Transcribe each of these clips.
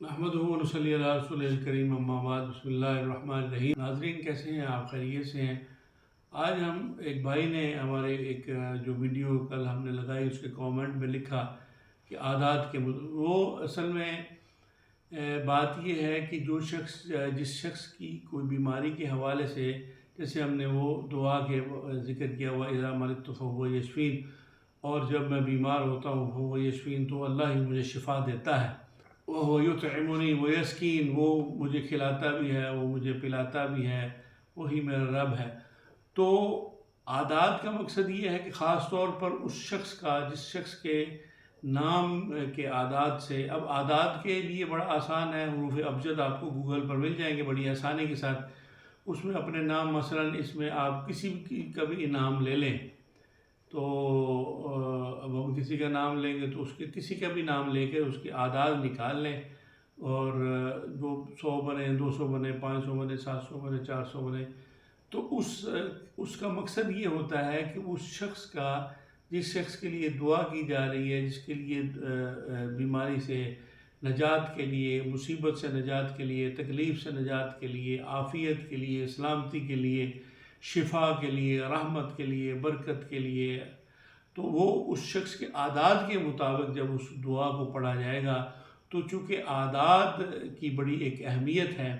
نحمدہ و نصلی علی رسول الکریم اما بعد بسم اللہ الرحمن الرحیم۔ ناظرین کیسے ہیں آپ؟ خیریت سے ہیں؟ آج ہم ایک بھائی نے ہمارے ایک جو ویڈیو کل ہم نے لگائی اس کے کامنٹ میں لکھا کہ عادات کے وہ اصل میں بات یہ ہے کہ جو شخص جس شخص کی کوئی بیماری کے حوالے سے، جیسے ہم نے وہ دعا کے ذکر کیا ہوا اذا مرضت فہو یشفین، اور جب میں بیمار ہوتا ہوں فہو یشفین، تو اللہ ہی مجھے شفا دیتا ہے، وہ یطعمنی و یسکین، وہ مجھے کھلاتا بھی ہے، وہ مجھے پلاتا بھی ہے، وہی میرا رب ہے۔ تو عادات کا مقصد یہ ہے کہ خاص طور پر اس شخص کا جس شخص کے نام کے عادات سے، اب عادات کے لیے بڑا آسان ہے، حروف ابجد آپ کو گوگل پر مل جائیں گے بڑی آسانی کے ساتھ، اس میں اپنے نام مثلاً اس میں آپ کسی کا بھی نام لے لیں، تو اب ہم کسی کا نام لیں گے تو اس کے کسی کا بھی نام لے کے اس کے عادات نکال لیں، اور جو 100 بنے، 200 بنے، 500 بنے، 700 بنے، 400 بنے، تو اس کا مقصد یہ ہوتا ہے کہ اس شخص کا، جس شخص کے لیے دعا کی جا رہی ہے، جس کے لیے بیماری سے نجات کے لیے، مصیبت سے نجات کے لیے، تکلیف سے نجات کے لیے، عافیت کے لیے، سلامتی کے لیے، شفا کے لیے، رحمت کے لیے، برکت کے لیے، تو وہ اس شخص کے عادات کے مطابق جب اس دعا کو پڑھا جائے گا، تو چونکہ عادات کی بڑی ایک اہمیت ہے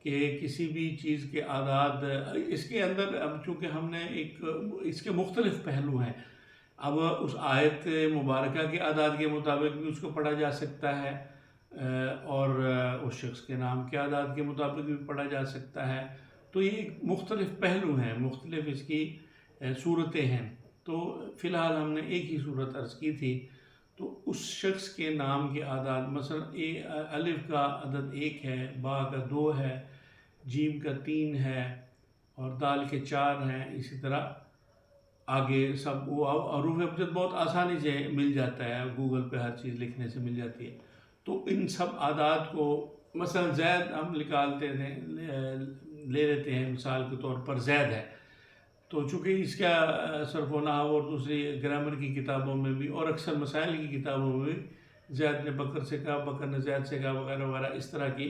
کہ کسی بھی چیز کے عادات، اس کے اندر اب چونکہ ہم نے اس کے مختلف پہلو ہیں، اب اس آیت مبارکہ کے عادات کے مطابق بھی اس کو پڑھا جا سکتا ہے، اور اس شخص کے نام کے عادات کے مطابق بھی پڑھا جا سکتا ہے، تو یہ ایک مختلف پہلو ہیں، مختلف اس کی صورتیں ہیں۔ تو فی الحال ہم نے ایک ہی صورت عرض کی تھی، تو اس شخص کے نام کے عادات مثلا الف کا عدد 1 ہے، با کا 2 ہے، جیم کا 3 ہے، اور دال کے 4 ہیں، اسی طرح آگے سب وہ حروف ابجد بہت آسانی سے مل جاتا ہے، گوگل پہ ہر چیز لکھنے سے مل جاتی ہے۔ تو ان سب عادات کو مثلا زید ہم نکالتے ہیں، لے لیتے ہیں مثال کے طور پر زید ہے، تو چونکہ اس کا صرف و نحو اور دوسری گرامر کی کتابوں میں بھی اور اکثر مسائل کی کتابوں میں بھی زید نے بکر سے کہا، بکر نے زید سے کہا، وغیرہ وغیرہ، اس طرح کی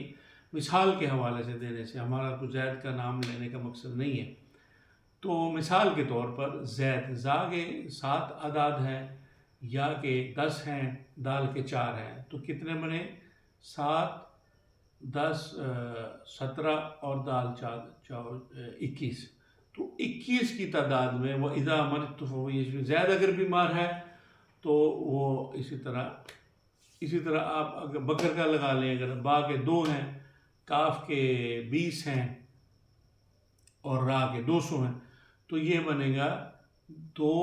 مثال کے حوالے سے دینے سے، ہمارا کوئی زید کا نام لینے کا مقصد نہیں ہے۔ تو مثال کے طور پر زید، زا کے 7 اعداد ہیں، یا کے 10 ہیں، دال کے 4 ہیں، تو کتنے بنے؟ 7، 10، 17 اور دال 4، 21، تو 21 کی تعداد میں وہ اذا مرضت فہو یشفین، زید اگر بیمار ہے تو وہ اسی طرح آپ اگر بکر کا لگا لیں، اگر با کے 2 ہیں، کاف کے 20 ہیں، اور را کے 200 ہیں، تو یہ بنے گا 2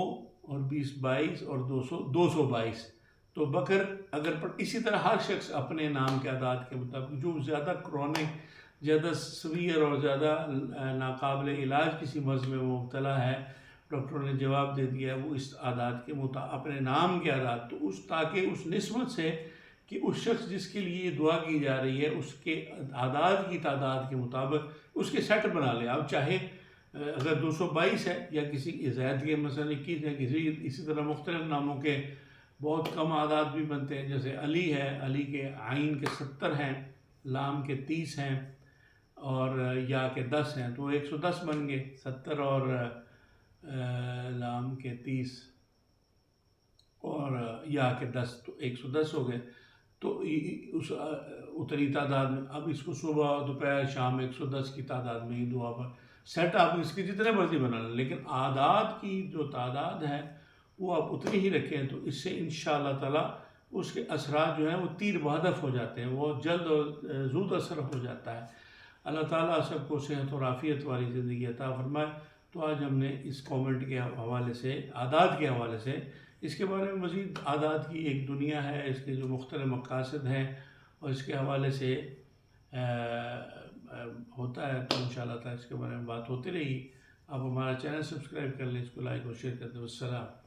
اور 20 22 اور 200 222۔ تو بکر اگر اسی طرح ہر شخص اپنے نام کے عادات کے مطابق، جو زیادہ کرونک، زیادہ سویر اور زیادہ ناقابل علاج کسی مرض میں مبتلا ہے، ڈاکٹروں نے جواب دے دیا ہے وہ اس عادات کے اپنے نام کے عادات، تو تاکہ اس نسبت سے کہ اس شخص جس کے لیے دعا کی جا رہی ہے اس کے عادات کی تعداد کے مطابق اس کے سیٹ بنا لیں۔ اب چاہے اگر 222 ہے، یا کسی زید کے مثلا 21 ہے، کسی اسی طرح مختلف ناموں کے بہت کم عادات بھی بنتے ہیں، جیسے علی ہے، علی کے عین کے 70 ہیں، لام کے 30 ہیں، اور یا کے 10 ہیں، تو 110 بن گئے، 70 اور لام کے 30 اور یا کے 10، تو 110 ہو گئے۔ تو اس اتنی تعداد میں اب اس کو صبح دوپہر شام 110 کی تعداد میں ہی دعا پر سیٹ آپ اس کی جتنے مرضی بنا لیں، لیکن عادات کی جو تعداد ہے وہ آپ اتنی ہی رکھیں، تو اس سے انشاءاللہ تعالی اس کے اثرات جو ہیں وہ تیر بہدف ہو جاتے ہیں، وہ جلد اور زود اثر ہو جاتا ہے۔ اللہ تعالیٰ سب کو صحت اور عافیت والی زندگی عطا فرمائے۔ تو آج ہم نے اس کامنٹ کے حوالے سے، عادات کے حوالے سے، اس کے بارے میں مزید عادات کی ایک دنیا ہے، اس کے جو مختلف مقاصد ہیں، اور اس کے حوالے سے ہوتا ہے، تو انشاءاللہ تعالیٰ اس کے بارے میں بات ہوتی رہی۔ آپ ہمارا چینل سبسکرائب کر لیں، اس کو لائک اور شیئر کر دیں۔ والسلام۔